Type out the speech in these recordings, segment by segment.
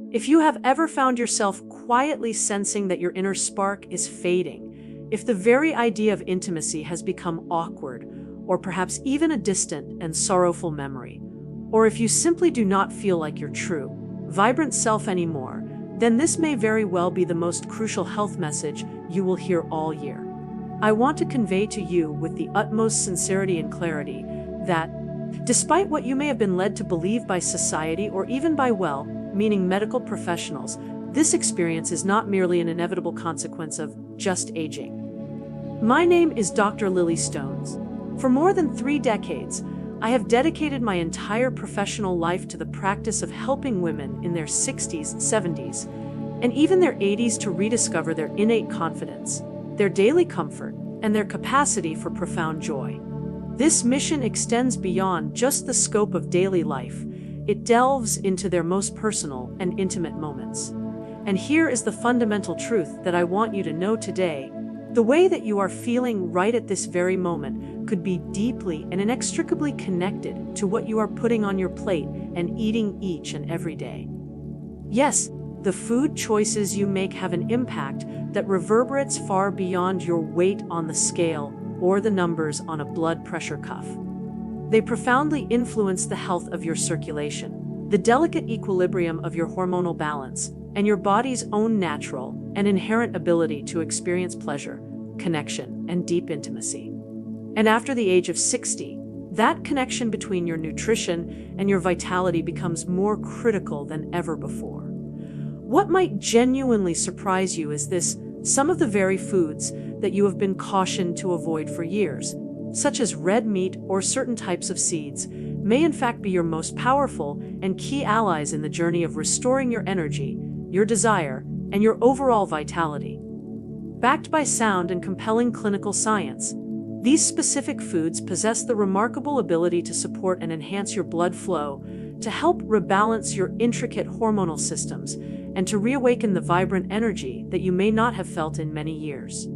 If you have ever found yourself quietly sensing that your inner spark is fading, if the very idea of intimacy has become awkward, or perhaps even a distant and sorrowful memory, or if you simply do not feel like your true, vibrant self anymore, then this may very well be the most crucial health message you will hear all year. I want to convey to you with the utmost sincerity and clarity that, despite what you may have been led to believe by society or even by well-meaning medical professionals, this experience is not merely an inevitable consequence of just aging. My name is Dr. Lily Stones. For more than 3 decades, I have dedicated my entire professional life to the practice of helping women in their 60s, 70s, and even their 80s to rediscover their innate confidence, their daily comfort, and their capacity for profound joy. This mission extends beyond just the scope of daily life. It delves into their most personal and intimate moments. And here is the fundamental truth that I want you to know today. The way that you are feeling right at this very moment could be deeply and inextricably connected to what you are putting on your plate and eating each and every day. Yes, the food choices you make have an impact that reverberates far beyond your weight on the scale or the numbers on a blood pressure cuff. They profoundly influence the health of your circulation, the delicate equilibrium of your hormonal balance, and your body's own natural and inherent ability to experience pleasure, connection, and deep intimacy. And after the age of 60, that connection between your nutrition and your vitality becomes more critical than ever before. What might genuinely surprise you is this: some of the very foods that you have been cautioned to avoid for years, such as red meat or certain types of seeds, may in fact be your most powerful and key allies in the journey of restoring your energy, your desire, and your overall vitality. Backed by sound and compelling clinical science, these specific foods possess the remarkable ability to support and enhance your blood flow, to help rebalance your intricate hormonal systems, and to reawaken the vibrant energy that you may not have felt in many years.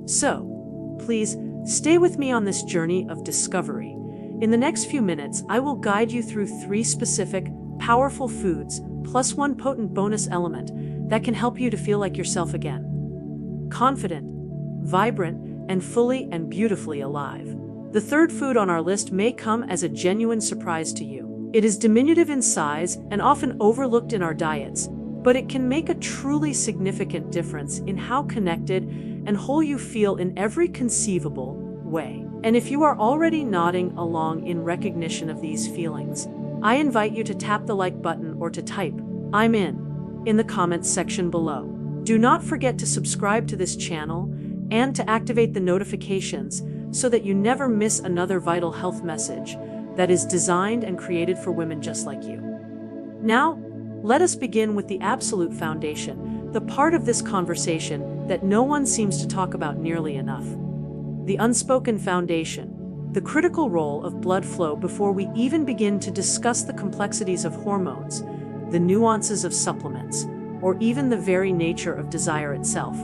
So, please, stay with me on this journey of discovery. In the next few minutes, I will guide you through 3 specific, powerful foods, plus 1 potent bonus element that can help you to feel like yourself again. Confident, vibrant, and fully and beautifully alive. The third food on our list may come as a genuine surprise to you. It is diminutive in size and often overlooked in our diets, but it can make a truly significant difference in how connected and whole you feel in every conceivable way. And if you are already nodding along in recognition of these feelings, I invite you to tap the like button or to type "I'm in the comments section below. Do not forget to subscribe to this channel and to activate the notifications so that you never miss another vital health message that is designed and created for women just like you. Now, let us begin with the absolute foundation, the part of this conversation that no one seems to talk about nearly enough. The unspoken foundation, the critical role of blood flow before we even begin to discuss the complexities of hormones, the nuances of supplements, or even the very nature of desire itself.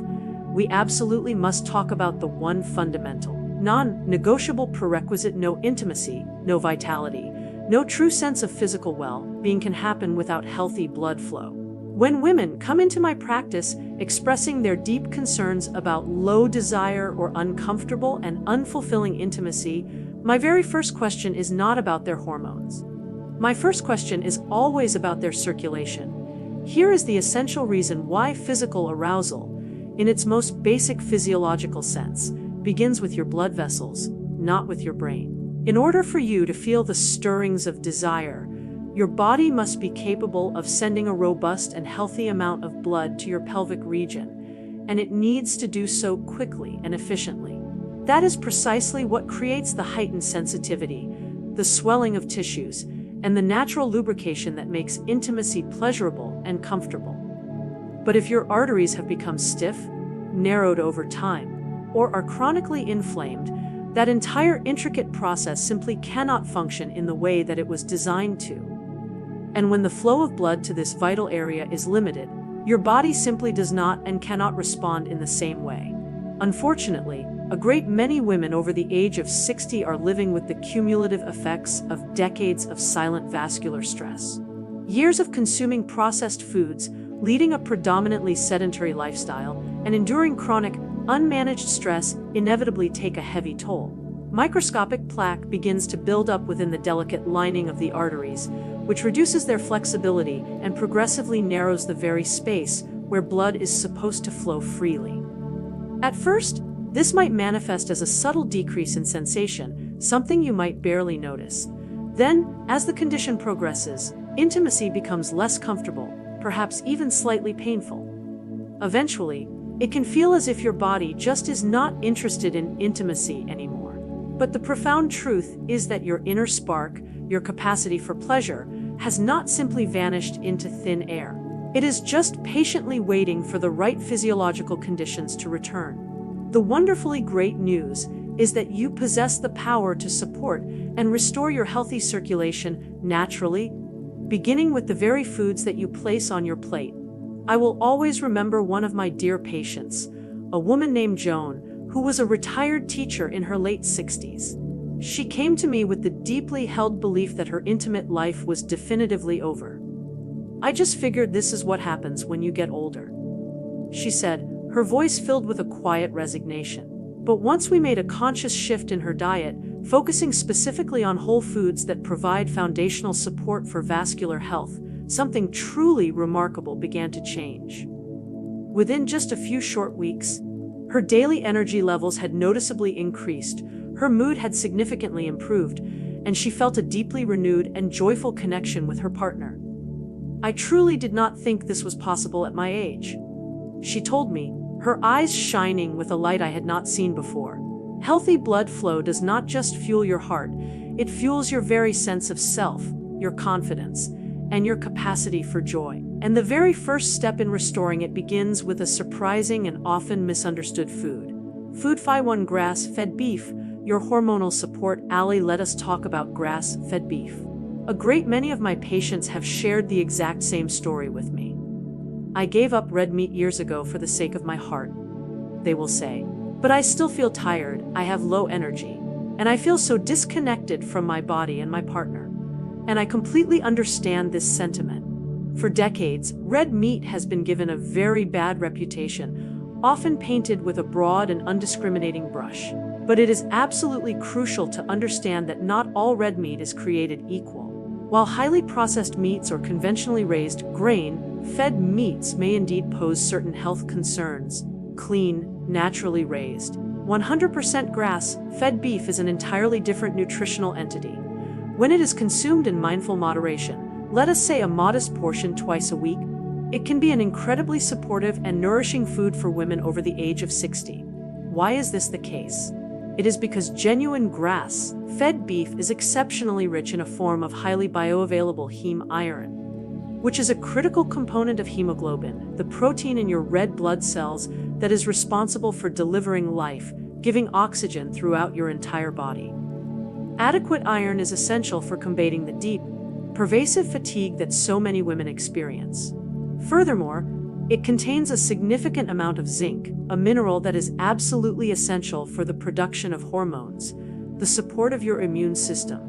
We absolutely must talk about the one fundamental, non-negotiable prerequisite: no intimacy, no vitality, no true sense of physical well-being can happen without healthy blood flow. When women come into my practice expressing their deep concerns about low desire or uncomfortable and unfulfilling intimacy, my very first question is not about their hormones. My first question is always about their circulation. Here is the essential reason why physical arousal, in its most basic physiological sense, begins with your blood vessels, not with your brain. In order for you to feel the stirrings of desire, your body must be capable of sending a robust and healthy amount of blood to your pelvic region, and it needs to do so quickly and efficiently. That is precisely what creates the heightened sensitivity, the swelling of tissues, and the natural lubrication that makes intimacy pleasurable and comfortable. But if your arteries have become stiff, narrowed over time, or are chronically inflamed, that entire intricate process simply cannot function in the way that it was designed to. And when the flow of blood to this vital area is limited, your body simply does not and cannot respond in the same way. Unfortunately, a great many women over the age of 60 are living with the cumulative effects of decades of silent vascular stress. Years of consuming processed foods, leading a predominantly sedentary lifestyle, and enduring chronic, unmanaged stress inevitably take a heavy toll. Microscopic plaque begins to build up within the delicate lining of the arteries, which reduces their flexibility and progressively narrows the very space where blood is supposed to flow freely. At first, this might manifest as a subtle decrease in sensation, something you might barely notice. Then, as the condition progresses, intimacy becomes less comfortable, perhaps even slightly painful. Eventually, it can feel as if your body just is not interested in intimacy anymore. But the profound truth is that your inner spark, your capacity for pleasure, has not simply vanished into thin air. It is just patiently waiting for the right physiological conditions to return. The wonderfully great news is that you possess the power to support and restore your healthy circulation naturally, beginning with the very foods that you place on your plate. I will always remember one of my dear patients, a woman named Joan, who was a retired teacher in her late 60s. She came to me with the deeply held belief that her intimate life was definitively over. "I just figured this is what happens when you get older," she said, her voice filled with a quiet resignation. But once we made a conscious shift in her diet, focusing specifically on whole foods that provide foundational support for vascular health, something truly remarkable began to change. Within just a few short weeks, her daily energy levels had noticeably increased, her mood had significantly improved, and she felt a deeply renewed and joyful connection with her partner. "I truly did not think this was possible at my age," she told me, her eyes shining with a light I had not seen before. Healthy blood flow does not just fuel your heart, it fuels your very sense of self, your confidence, and your capacity for joy. And the very first step in restoring it begins with a surprising and often misunderstood food. Food 1 grass-fed beef, your hormonal support ally. Let us talk about grass-fed beef. A great many of my patients have shared the exact same story with me. "I gave up red meat years ago for the sake of my heart," they will say. "But I still feel tired, I have low energy, and I feel so disconnected from my body and my partner." And I completely understand this sentiment. For decades, red meat has been given a very bad reputation, often painted with a broad and undiscriminating brush. But it is absolutely crucial to understand that not all red meat is created equal. While highly processed meats or conventionally raised, grain-fed meats may indeed pose certain health concerns, clean, naturally raised, 100% grass-fed beef is an entirely different nutritional entity. When it is consumed in mindful moderation, let us say a modest portion twice a week, it can be an incredibly supportive and nourishing food for women over the age of 60. Why is this the case? It is because genuine grass-fed beef is exceptionally rich in a form of highly bioavailable heme iron, which is a critical component of hemoglobin, the protein in your red blood cells that is responsible for delivering life, giving oxygen throughout your entire body. Adequate iron is essential for combating the deep, pervasive fatigue that so many women experience. Furthermore, it contains a significant amount of zinc, a mineral that is absolutely essential for the production of hormones, the support of your immune system,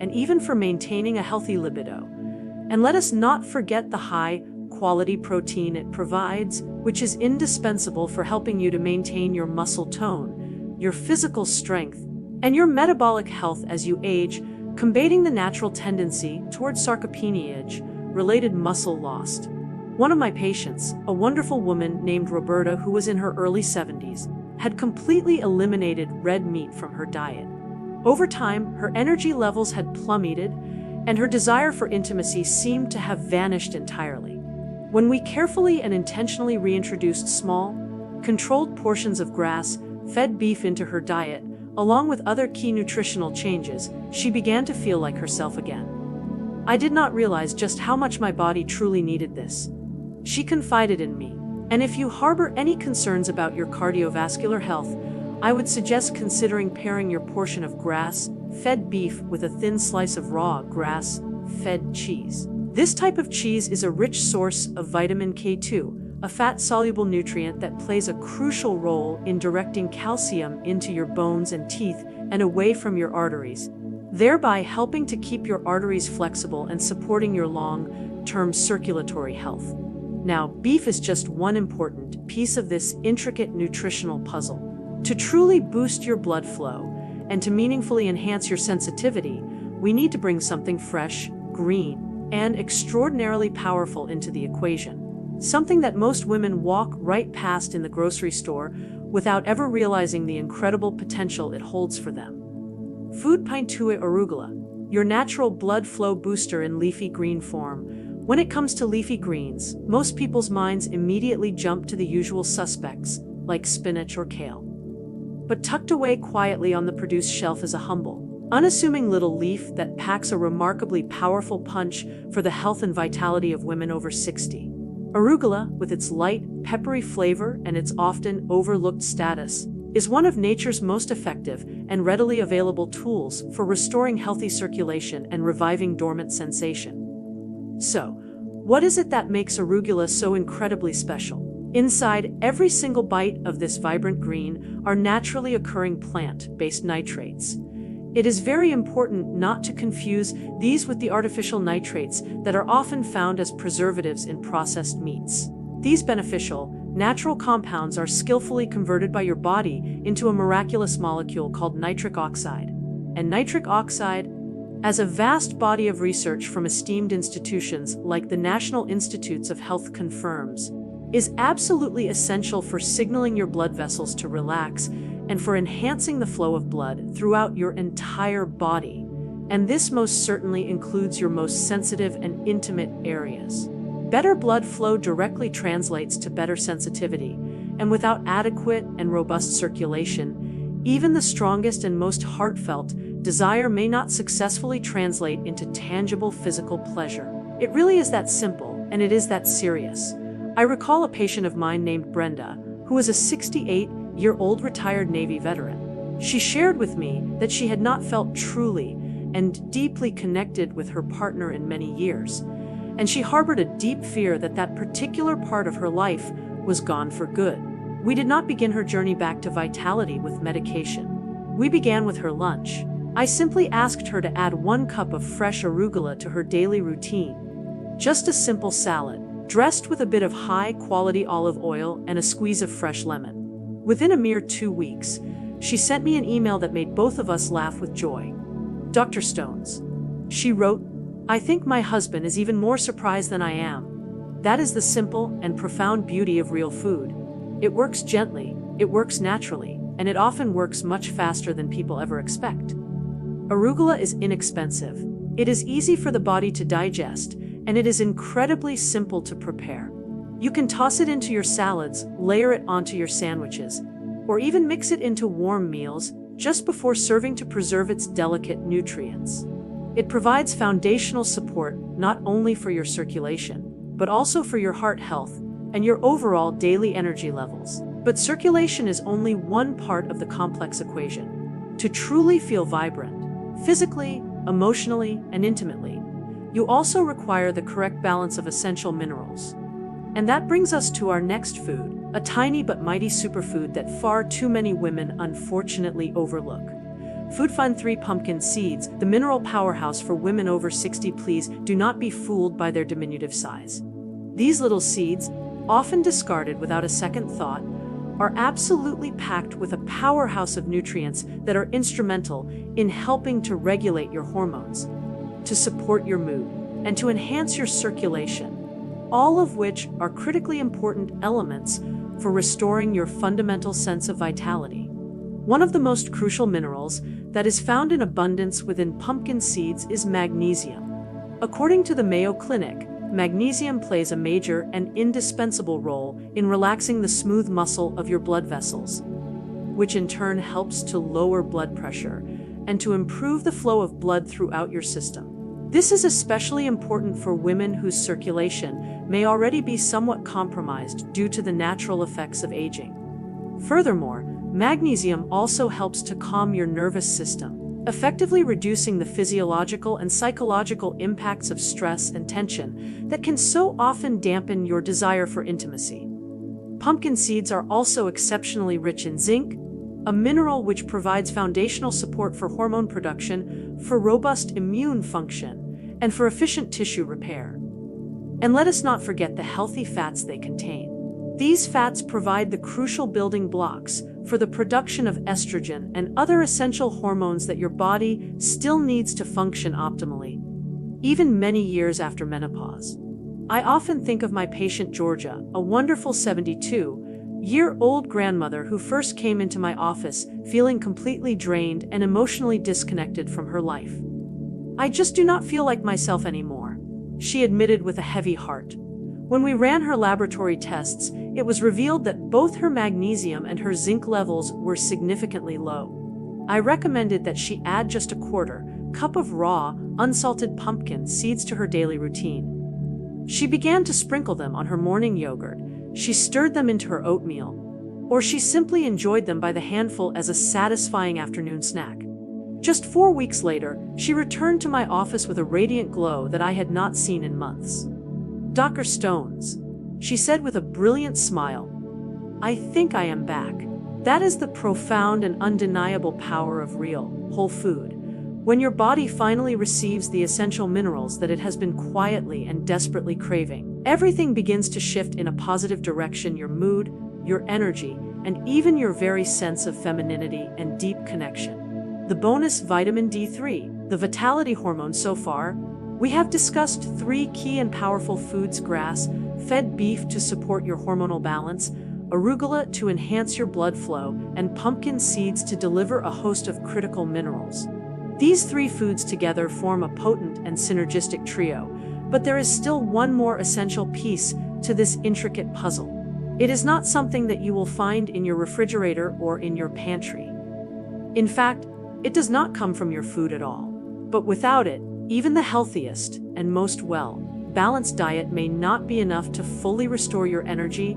and even for maintaining a healthy libido. And let us not forget the high-quality protein it provides, which is indispensable for helping you to maintain your muscle tone, your physical strength, and your metabolic health as you age, combating the natural tendency towards sarcopenia-related muscle loss. One of my patients, a wonderful woman named Roberta who was in her early 70s, had completely eliminated red meat from her diet. Over time, her energy levels had plummeted, and her desire for intimacy seemed to have vanished entirely. When we carefully and intentionally reintroduced small, controlled portions of grass-fed beef into her diet, along with other key nutritional changes, she began to feel like herself again. "I did not realize just how much my body truly needed this," she confided in me. "And if you harbor any concerns about your cardiovascular health, I would suggest considering pairing your portion of grass-fed beef with a thin slice of raw grass-fed cheese. This type of cheese is a rich source of vitamin K2, a fat-soluble nutrient that plays a crucial role in directing calcium into your bones and teeth and away from your arteries, thereby helping to keep your arteries flexible and supporting your long, termed circulatory health. Now, beef is just one important piece of this intricate nutritional puzzle. To truly boost your blood flow and to meaningfully enhance your sensitivity, we need to bring something fresh, green, and extraordinarily powerful into the equation. Something that most women walk right past in the grocery store without ever realizing the incredible potential it holds for them. Food Pintue Arugula, your natural blood flow booster in leafy green form. When it comes to leafy greens, most people's minds immediately jump to the usual suspects, like spinach or kale. But tucked away quietly on the produce shelf is a humble, unassuming little leaf that packs a remarkably powerful punch for the health and vitality of women over 60. Arugula, with its light, peppery flavor and its often overlooked status, is one of nature's most effective and readily available tools for restoring healthy circulation and reviving dormant sensation. So, what is it that makes arugula so incredibly special? Inside every single bite of this vibrant green are naturally occurring plant-based nitrates. It is very important not to confuse these with the artificial nitrates that are often found as preservatives in processed meats. These beneficial, natural compounds are skillfully converted by your body into a miraculous molecule called nitric oxide. And nitric oxide, as a vast body of research from esteemed institutions like the National Institutes of Health confirms, is absolutely essential for signaling your blood vessels to relax and for enhancing the flow of blood throughout your entire body. And this most certainly includes your most sensitive and intimate areas. Better blood flow directly translates to better sensitivity, and without adequate and robust circulation, even the strongest and most heartfelt desire may not successfully translate into tangible physical pleasure. It really is that simple, and it is that serious. I recall a patient of mine named Brenda, who was a 68-year-old retired Navy veteran. She shared with me that she had not felt truly and deeply connected with her partner in many years, and she harbored a deep fear that that particular part of her life was gone for good. We did not begin her journey back to vitality with medication. We began with her lunch. I simply asked her to add 1 cup of fresh arugula to her daily routine. Just a simple salad, dressed with a bit of high-quality olive oil and a squeeze of fresh lemon. Within a mere 2 weeks, she sent me an email that made both of us laugh with joy. "Dr. Stones," she wrote, "I think my husband is even more surprised than I am. That is the simple and profound beauty of real food. It works gently, it works naturally, and it often works much faster than people ever expect." Arugula is inexpensive. It is easy for the body to digest, and it is incredibly simple to prepare. You can toss it into your salads, layer it onto your sandwiches, or even mix it into warm meals just before serving to preserve its delicate nutrients. It provides foundational support not only for your circulation, but also for your heart health and your overall daily energy levels. But circulation is only one part of the complex equation. To truly feel vibrant, physically, emotionally, and intimately, you also require the correct balance of essential minerals. And that brings us to our next food, a tiny but mighty superfood that far too many women unfortunately overlook. Food Fund 3 pumpkin seeds, the mineral powerhouse for women over 60. Please do not be fooled by their diminutive size. These little seeds, often discarded without a second thought, are absolutely packed with a powerhouse of nutrients that are instrumental in helping to regulate your hormones, to support your mood, and to enhance your circulation, all of which are critically important elements for restoring your fundamental sense of vitality. One of the most crucial minerals that is found in abundance within pumpkin seeds is magnesium. According to the Mayo Clinic, magnesium plays a major and indispensable role in relaxing the smooth muscle of your blood vessels, which in turn helps to lower blood pressure and to improve the flow of blood throughout your system. This is especially important for women whose circulation may already be somewhat compromised due to the natural effects of aging. Furthermore, magnesium also helps to calm your nervous system, effectively reducing the physiological and psychological impacts of stress and tension that can so often dampen your desire for intimacy. Pumpkin seeds are also exceptionally rich in zinc, a mineral which provides foundational support for hormone production, for robust immune function, and for efficient tissue repair. And let us not forget the healthy fats they contain. These fats provide the crucial building blocks for the production of estrogen and other essential hormones that your body still needs to function optimally, even many years after menopause. I often think of my patient Georgia, a wonderful 72-year-old grandmother who first came into my office feeling completely drained and emotionally disconnected from her life. "I just do not feel like myself anymore," she admitted with a heavy heart. When we ran her laboratory tests, it was revealed that both her magnesium and her zinc levels were significantly low. I recommended that she add just a quarter cup of raw, unsalted pumpkin seeds to her daily routine. She began to sprinkle them on her morning yogurt, she stirred them into her oatmeal, or she simply enjoyed them by the handful as a satisfying afternoon snack. Just 4 weeks later, she returned to my office with a radiant glow that I had not seen in months. "Dr. Stones," she said with a brilliant smile, "I think I am back." That is the profound and undeniable power of real, whole food. When your body finally receives the essential minerals that it has been quietly and desperately craving, everything begins to shift in a positive direction: your mood, your energy, and even your very sense of femininity and deep connection. The bonus vitamin D3, the vitality hormone. So far, we have discussed 3 key and powerful foods: grass-fed beef to support your hormonal balance, arugula to enhance your blood flow, and pumpkin seeds to deliver a host of critical minerals. These 3 foods together form a potent and synergistic trio, but there is still one more essential piece to this intricate puzzle. It is not something that you will find in your refrigerator or in your pantry. In fact, it does not come from your food at all. But without it, even the healthiest and most balanced diet may not be enough to fully restore your energy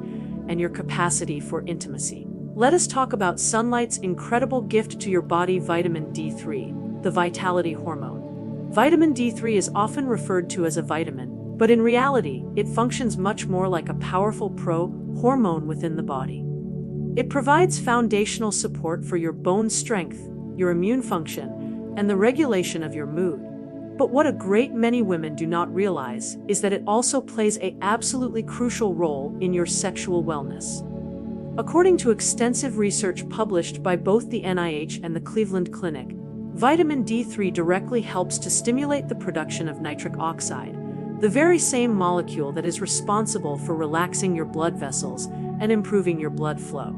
and your capacity for intimacy. Let us talk about sunlight's incredible gift to your body: vitamin D3, the vitality hormone. Vitamin D3 is often referred to as a vitamin, but in reality, it functions much more like a powerful pro-hormone within the body. It provides foundational support for your bone strength, your immune function, and the regulation of your mood. But what a great many women do not realize is that it also plays an absolutely crucial role in your sexual wellness. According to extensive research published by both the NIH and the Cleveland Clinic, vitamin D3 directly helps to stimulate the production of nitric oxide, the very same molecule that is responsible for relaxing your blood vessels and improving your blood flow.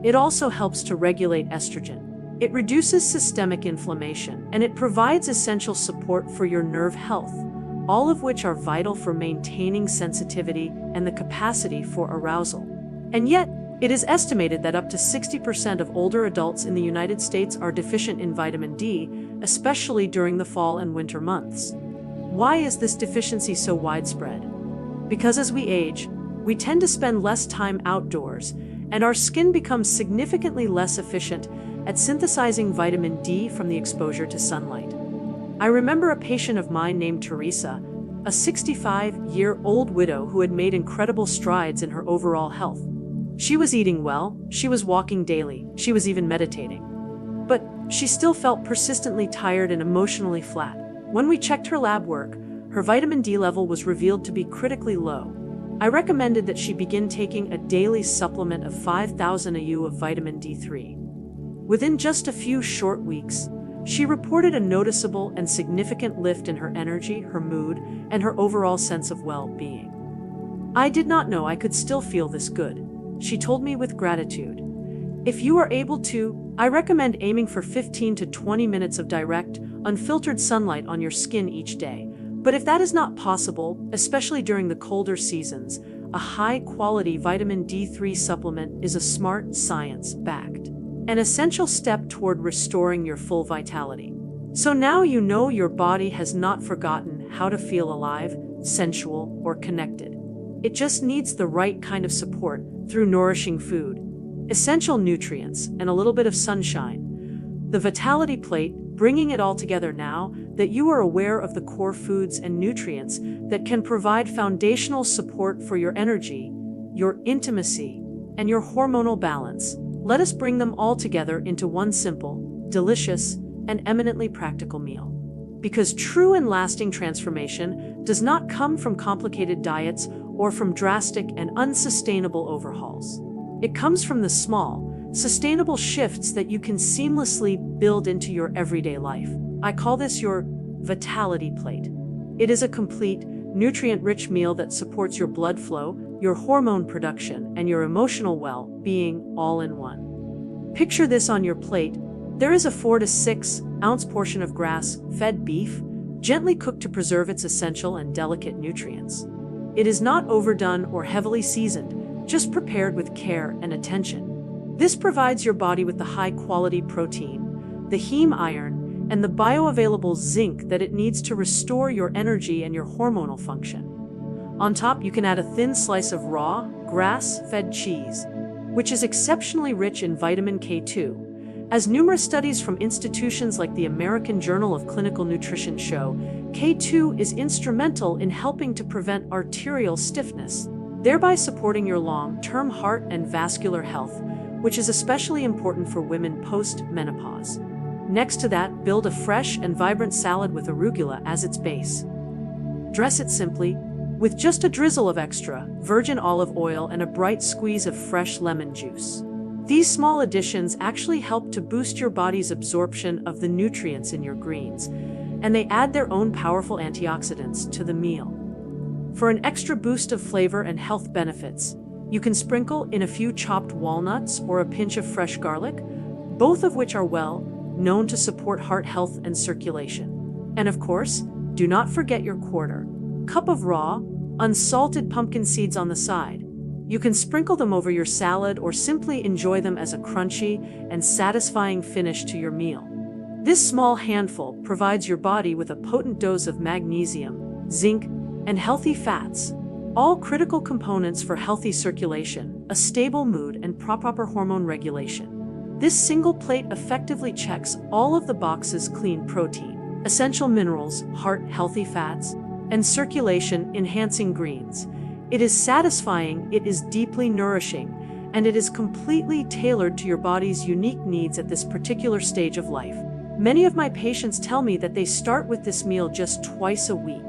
It also helps to regulate estrogen. It reduces systemic inflammation, and it provides essential support for your nerve health, all of which are vital for maintaining sensitivity and the capacity for arousal. And yet, it is estimated that up to 60% of older adults in the United States are deficient in vitamin D, especially during the fall and winter months. Why is this deficiency so widespread? Because as we age, we tend to spend less time outdoors, and our skin becomes significantly less efficient at synthesizing vitamin D from the exposure to sunlight. I remember a patient of mine named Teresa, a 65-year-old widow who had made incredible strides in her overall health. She was eating well, she was walking daily, she was even meditating. But she still felt persistently tired and emotionally flat. When we checked her lab work, her vitamin D level was revealed to be critically low. I recommended that she begin taking a daily supplement of 5,000 IU of vitamin D3. Within just a few short weeks, she reported a noticeable and significant lift in her energy, her mood, and her overall sense of well-being. "I did not know I could still feel this good," she told me with gratitude. "If you are able to, I recommend aiming for 15 to 20 minutes of direct, unfiltered sunlight on your skin each day. But if that is not possible, especially during the colder seasons, a high-quality vitamin D3 supplement is a smart, science-backed, an essential step toward restoring your full vitality." So now you know your body has not forgotten how to feel alive, sensual, or connected. It just needs the right kind of support through nourishing food, essential nutrients, and a little bit of sunshine. The Vitality Plate, bringing it all together now that you are aware of the core foods and nutrients that can provide foundational support for your energy, your intimacy, and your hormonal balance. Let us bring them all together into one simple, delicious, and eminently practical meal. because true and lasting transformation does not come from complicated diets or from drastic and unsustainable overhauls. It comes from the small, sustainable shifts that you can seamlessly build into your everyday life. I call this your vitality plate. It is a complete, nutrient-rich meal that supports your blood flow, your hormone production, and your emotional well-being all in one. Picture this on your plate. There is a 4 to 6 ounce portion of grass-fed beef, gently cooked to preserve its essential and delicate nutrients. It is not overdone or heavily seasoned, just prepared with care and attention. This provides your body with the high-quality protein, the heme iron, and the bioavailable zinc that it needs to restore your energy and your hormonal function. On top, you can add a thin slice of raw, grass-fed cheese, which is exceptionally rich in vitamin K2. As numerous studies from institutions like the American Journal of Clinical Nutrition show, K2 is instrumental in helping to prevent arterial stiffness, thereby supporting your long-term heart and vascular health, which is especially important for women post-menopause. Next to that, build a fresh and vibrant salad with arugula as its base. Dress it simply, with just a drizzle of extra virgin olive oil and a bright squeeze of fresh lemon juice. These small additions actually help to boost your body's absorption of the nutrients in your greens, and they add their own powerful antioxidants to the meal. For an extra boost of flavor and health benefits, you can sprinkle in a few chopped walnuts or a pinch of fresh garlic, both of which are well known to support heart health and circulation. And of course, do not forget your quarter cup of raw, unsalted pumpkin seeds on the side. You can sprinkle them over your salad or simply enjoy them as a crunchy and satisfying finish to your meal. This small handful provides your body with a potent dose of magnesium, zinc, and healthy fats, all critical components for healthy circulation, a stable mood, and proper hormone regulation. This single plate effectively checks all of the boxes: clean protein, essential minerals, heart-healthy fats, and circulation-enhancing greens. It is satisfying, it is deeply nourishing, and it is completely tailored to your body's unique needs at this particular stage of life. Many of my patients tell me that they start with this meal just twice a week.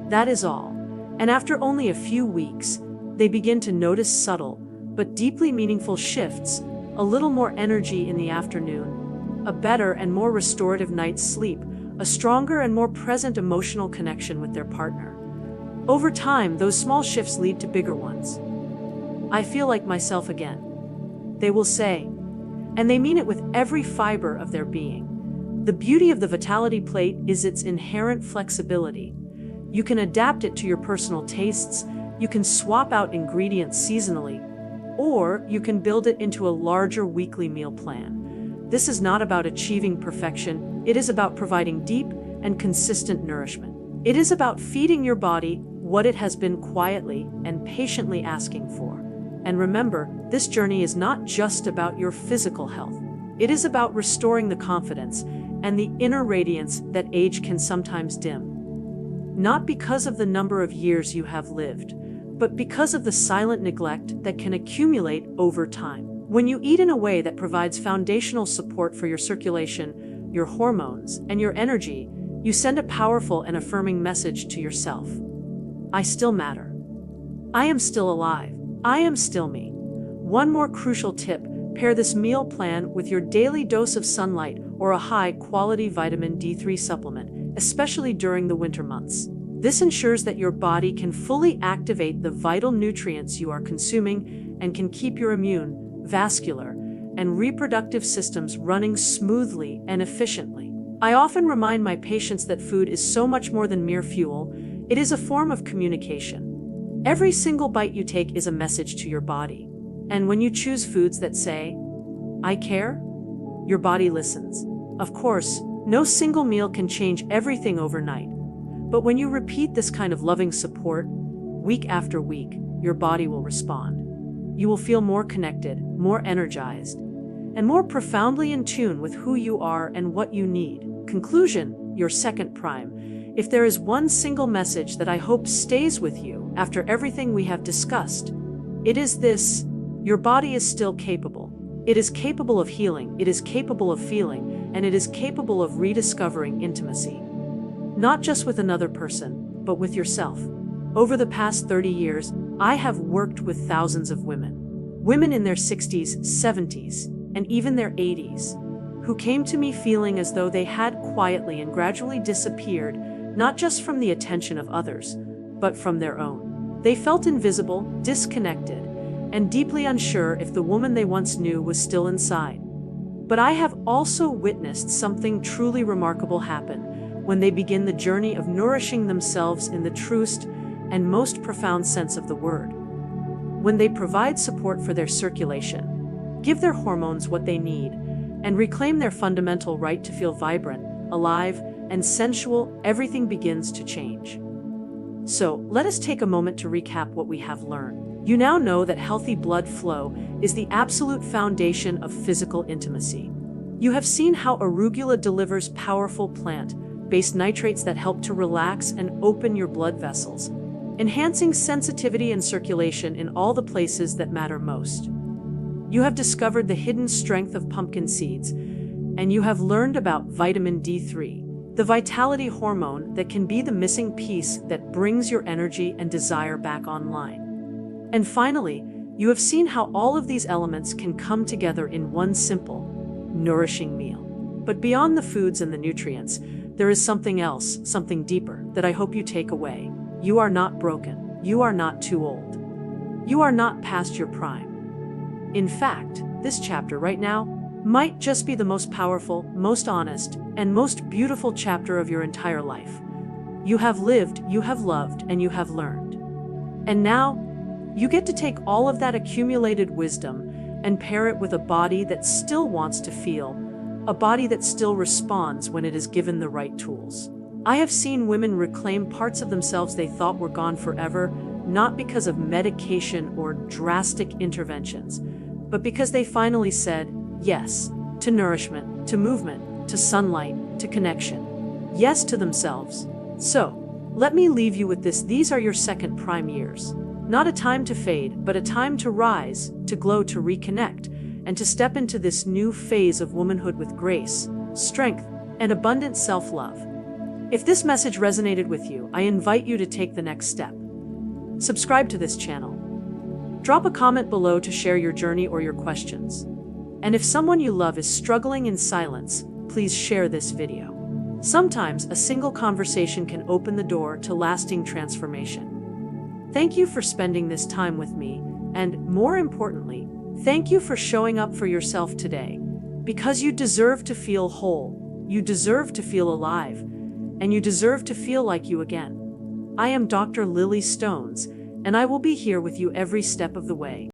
That is all. And after only a few weeks, they begin to notice subtle but deeply meaningful shifts: a little more energy in the afternoon, a better and more restorative night's sleep, a stronger and more present emotional connection with their partner. Over time, those small shifts lead to bigger ones. "I feel like myself again," they will say, and they mean it with every fiber of their being. The beauty of the Vitality Plate is its inherent flexibility. You can adapt it to your personal tastes, you can swap out ingredients seasonally, or you can build it into a larger weekly meal plan. This is not about achieving perfection, it is about providing deep and consistent nourishment. It is about feeding your body what it has been quietly and patiently asking for. And remember, this journey is not just about your physical health. It is about restoring the confidence and the inner radiance that age can sometimes dim. Not because of the number of years you have lived, but because of the silent neglect that can accumulate over time. When you eat in a way that provides foundational support for your circulation, your hormones, and your energy, you send a powerful and affirming message to yourself. I still matter. I am still alive. I am still me. One more crucial tip: pair this meal plan with your daily dose of sunlight or a high-quality vitamin D3 supplement, especially during the winter months. This ensures that your body can fully activate the vital nutrients you are consuming and can keep your immune, vascular, and reproductive systems running smoothly and efficiently. I often remind my patients that food is so much more than mere fuel. It is a form of communication. Every single bite you take is a message to your body. And when you choose foods that say, "I care," your body listens. Of course, no single meal can change everything overnight. But when you repeat this kind of loving support, week after week, your body will respond. You will feel more connected, more energized, and more profoundly in tune with who you are and what you need. Conclusion: your second prime. If there is one single message that I hope stays with you after everything we have discussed, it is this: your body is still capable. It is capable of healing, it is capable of feeling, and it is capable of rediscovering intimacy. not just with another person, but with yourself. Over the past 30 years, I have worked with thousands of women in their 60s, 70s, and even their 80s, who came to me feeling as though they had quietly and gradually disappeared, not just from the attention of others, but from their own. They felt invisible, disconnected, and deeply unsure if the woman they once knew was still inside. But I have also witnessed something truly remarkable happen when they begin the journey of nourishing themselves in the truest and most profound sense of the word. When they provide support for their circulation, give their hormones what they need, and reclaim their fundamental right to feel vibrant, alive, and sensual, everything begins to change. So, let us take a moment to recap what we have learned. You now know that healthy blood flow is the absolute foundation of physical intimacy. You have seen how Arugula delivers powerful plant-based nitrates that help to relax and open your blood vessels, enhancing sensitivity and circulation in all the places that matter most. You have discovered the hidden strength of pumpkin seeds, and you have learned about vitamin D3, the vitality hormone that can be the missing piece that brings your energy and desire back online. And finally, you have seen how all of these elements can come together in one simple, nourishing meal. But beyond the foods and the nutrients, there is something else, something deeper, that I hope you take away. You are not broken. You are not too old. You are not past your prime. In fact, this chapter right now might just be the most powerful, most honest, and most beautiful chapter of your entire life. You have lived, you have loved, and you have learned. And now, you get to take all of that accumulated wisdom and pair it with a body that still wants to feel, a body that still responds when it is given the right tools. I have seen women reclaim parts of themselves they thought were gone forever, not because of medication or drastic interventions, but because they finally said yes to nourishment, to movement, to sunlight, to connection. Yes to themselves. So, let me leave you with this. These are your second prime years. Not a time to fade, but a time to rise, to glow, to reconnect, and to step into this new phase of womanhood with grace, strength, and abundant self-love. If this message resonated with you, I invite you to take the next step. Subscribe to this channel. Drop a comment below to share your journey or your questions. And if someone you love is struggling in silence, please share this video. Sometimes a single conversation can open the door to lasting transformation. Thank you for spending this time with me, and more importantly, thank you for showing up for yourself today, because you deserve to feel whole, you deserve to feel alive, and you deserve to feel like you again. I am Dr. Lily Stones, and I will be here with you every step of the way.